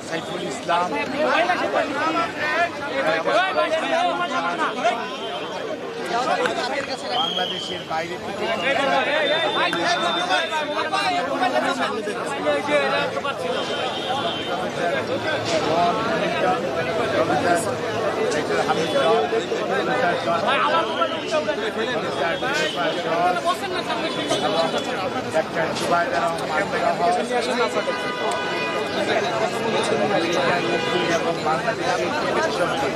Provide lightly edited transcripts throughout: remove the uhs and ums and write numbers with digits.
সাইফুল ইসলাম বাংলাদেশের বাইরে থেকে ডাক্তার জুবাইদা এবং বাংলাদেশের টেলিভিশনকে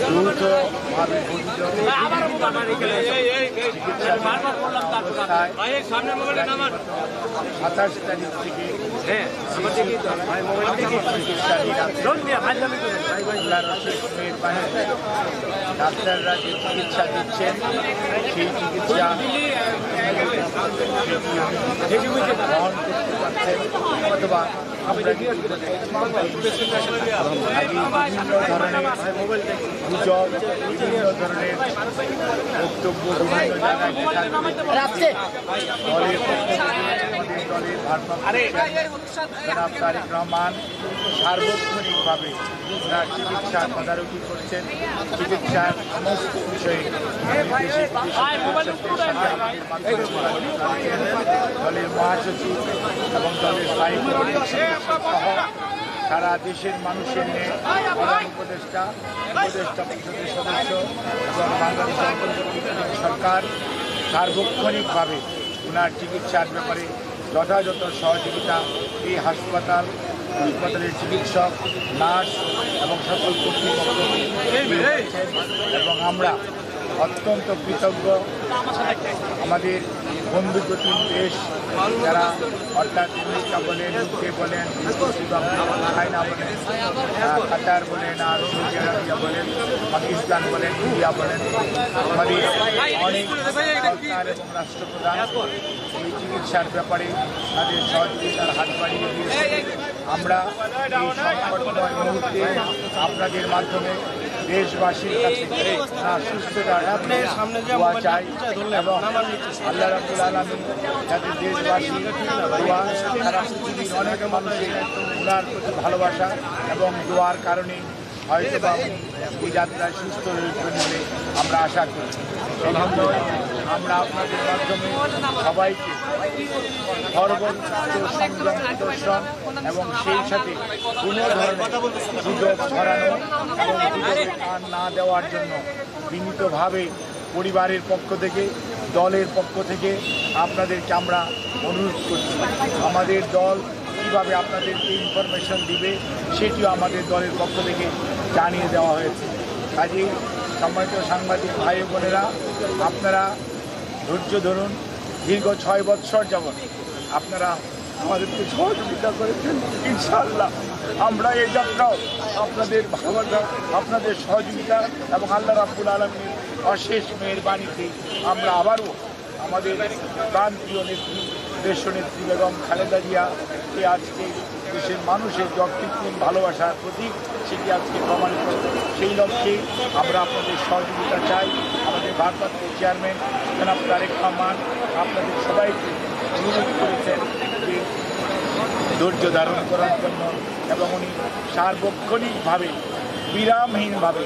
দ্রুতভাবে সাতাশ তারিখ থেকে ডাক্তাররা যে চিকিৎসা দিচ্ছেন সেই চিকিৎসা গ্রহণ করতে পারছেন অথবা আমরা বিভিন্ন ধরনের গুজব বিভিন্ন ধরনের বক্তব্য বিভিন্ন জায়গায় দলের দলের জনাব তারেক রহমান সার্বক্ষণিকভাবে ওনার চিকিৎসার তদারকি করছেন চিকিৎসার সমস্ত বিষয়ে দলের মহাসচিব এবং দলের সহ সারা দেশের মানুষের নিয়ে প্রধান উপদেষ্টা পরিষদের সদস্য এবং বাংলাদেশ অন্তর্বর্তীকালীন সরকার সার্বক্ষণিকভাবে ওনার চিকিৎসার ব্যাপারে যথাযথ সহযোগিতা এই হাসপাতালের চিকিৎসক নার্স এবং সকল কর্তৃপক্ষ এবং আমরা অত্যন্ত কৃতজ্ঞ আমাদের বন্ধুপ্রতিম দেশ যারা অর্থাৎ আমেরিকা বলেন ইউকে বলেন চায়না বলেন কাতার বলেন আর সৌদি আরবিয়া বলেন পাকিস্তান বলেন ইন্ডিয়া বলেন আমাদের অনেক সরকার এবং রাষ্ট্রপ্রধান এই চিকিৎসার ব্যাপারে তাদের সহযোগিতার হাত বাড়িয়ে দিয়েছে আমরা এই সংকটময় মুহূর্তে আপনাদের মাধ্যমে দেশবাসীর কাছে সুস্থতার দোয়া চাই এবং আল্লাহ রাব্বুল আলামিন যাতে দেশবাসী দোয়া সারা পৃথিবীর অনেক মানুষের ওনার প্রতি ভালোবাসা এবং দোয়ার কারণে হয়তো এই যাত্রায় সুস্থ হয়েছেন বলে আমরা আশা করি আমরা আপনাদের মাধ্যমে সবাইকে সর্বোচ্চ সংযম প্রদর্শন এবং সেই সাথে কোনো ধরনের গুজব ছড়ানো এবং গুজবে কান না দেওয়ার জন্য বিনীতভাবে পরিবারের পক্ষ থেকে দলের পক্ষ থেকে আপনাদেরকে আমরা অনুরোধ করছি আমাদের দল কীভাবে আপনাদেরকে ইনফরমেশন দিবে সেটিও আমাদের দলের পক্ষ থেকে জানিয়ে দেওয়া হয়েছে কাজেই সম্মানিত সাংবাদিক ভাই বোনেরা আপনারা ধৈর্য ধরুন দীর্ঘ 6 বৎসর যাবৎ আপনারা আমাদেরকে সহযোগিতা করেছেন ইনশাআল্লাহ আমরা এই যাত্রাও আপনাদের ভালোবাসা আপনাদের সহযোগিতা এবং আল্লাহ রাব্বুল আলামিনের অশেষ মেহেরবানিতে আমরা আবারও আমাদের প্রান্তীয় নেত্রী দেশনেত্রী বেগম খালেদা জিয়াকে আজকে দেশের মানুষের যে অকৃত্রিম ভালোবাসার প্রতীক সেটি আজকে প্রমাণিত সেই লক্ষ্যে আমরা আপনাদের সহযোগিতা চাই আমাদের ভারপ্রাপ্ত চেয়ারম্যান জনাব তারেক রহমান আপনাদের সবাইকে অনুরোধ করেছেন যে ধৈর্য ধারণ করার জন্য, এবং উনি সার্বক্ষণিকভাবে বিরামহীনভাবে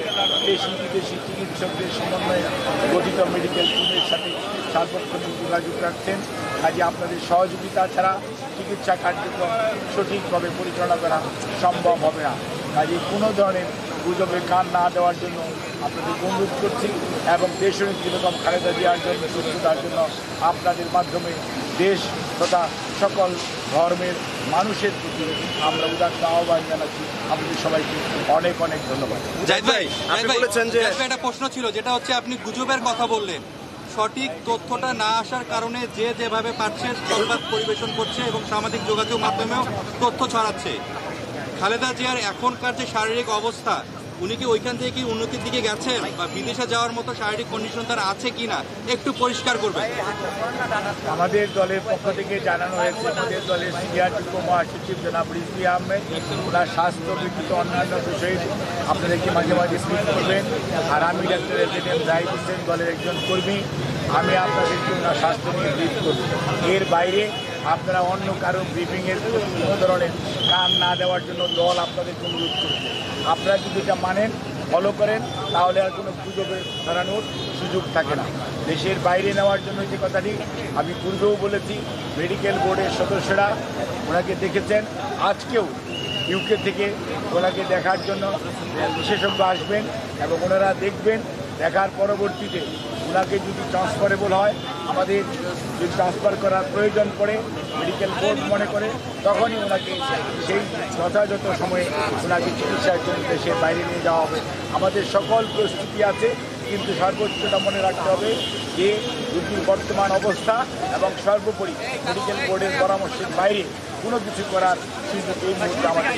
দেশি বিদেশি চিকিৎসকদের সমন্বয়ে গঠিত মেডিকেল টিমের সাথে সার্বক্ষণিক যোগাযোগ রাখছেন। কাজে আপনাদের সহযোগিতা ছাড়া চিকিৎসা কার্যক্রম সঠিকভাবে পরিচালনা করা সম্ভব হবে না। কাজে কোনো ধরনের গুজবে কান না দেওয়ার জন্য আপনাদের অনুরোধ করছি, এবং দেশনেত্রী বেগম খালেদা জিয়ার জন্য সুস্থতার জন্য আপনাদের মাধ্যমে দেশ তথা সকল ধর্মের মানুষের প্রতি আমরা উদাত্ত আহ্বান জানাচ্ছি। আপনাদের সবাইকে অনেক অনেক ধন্যবাদ। জাহিদ ভাই, আপনি বলেছেন যে একটা প্রশ্ন ছিল, যেটা হচ্ছে আপনি গুজবের কথা বললেন, সঠিক তথ্যটা না আসার কারণে যে যেভাবে পারছে সংবাদ পরিবেশন করছে এবং সামাজিক যোগাযোগ মাধ্যমেও তথ্য ছড়াচ্ছে। খালেদা জিয়ার এখনকার যে শারীরিক অবস্থা, উনি কি ওইখান থেকে কি উন্নতির দিকে গেছেন, বা বিদেশে যাওয়ার মতো শারীরিক কন্ডিশন তার আছে কিনা একটু পরিষ্কার করবেন। আমাদের দলের পক্ষ থেকে জানানো হয়েছে, আমাদের দলের সিনিয়র যুগ্ম মহাসচিব জনাব রিজভী আহমেদ ওনার স্বাস্থ্য ব্যতীত অন্যান্য বিষয়ে আপনাদেরকে মাঝে মাঝে স্পিক করবেন। আর আমি ডাক্তার এম জাহিদ হোসেন, দলের একজন কর্মী, আমি আপনাদেরকে ওনার স্বাস্থ্য নিয়ে ব্রিফ করব। এর বাইরে আপনারা অন্য কারো ব্রিফিংয়ের কোনো ধরনের কান না দেওয়ার জন্য দল আপনাদেরকে অনুরোধ করবে। আপনারা যদি এটা মানেন, ফলো করেন, তাহলে আর কোনো গুজবে ছড়ানোর সুযোগ থাকে না। দেশের বাইরে নেওয়ার জন্য যে কথাটি আমি পূর্বেও বলেছি, মেডিকেল বোর্ডের সদস্যরা ওনাকে দেখেছেন, আজকেও ইউকে থেকে ওনাকে দেখার জন্য বিশেষজ্ঞ আসবেন, এবং ওনারা দেখবেন। দেখার পরবর্তীতে ওনাকে যদি ট্রান্সফারেবল হয়, আমাদের যদি ট্রান্সফার করার প্রয়োজন পড়ে মেডিকেল বোর্ড মনে করে, তখনই ওনাকে সেই যথাযথ সময়ে ওনাকে চিকিৎসার জন্য দেশের বাইরে নিয়ে যাওয়া হবে। আমাদের সকল প্রস্তুতি আছে, কিন্তু সর্বোচ্চটা মনে রাখতে হবে যে রোগীর বর্তমান অবস্থা এবং সর্বোপরি মেডিকেল বোর্ডের পরামর্শের বাইরে কোনো কিছু করার সুযোগ এই মুহূর্তে আমাদের।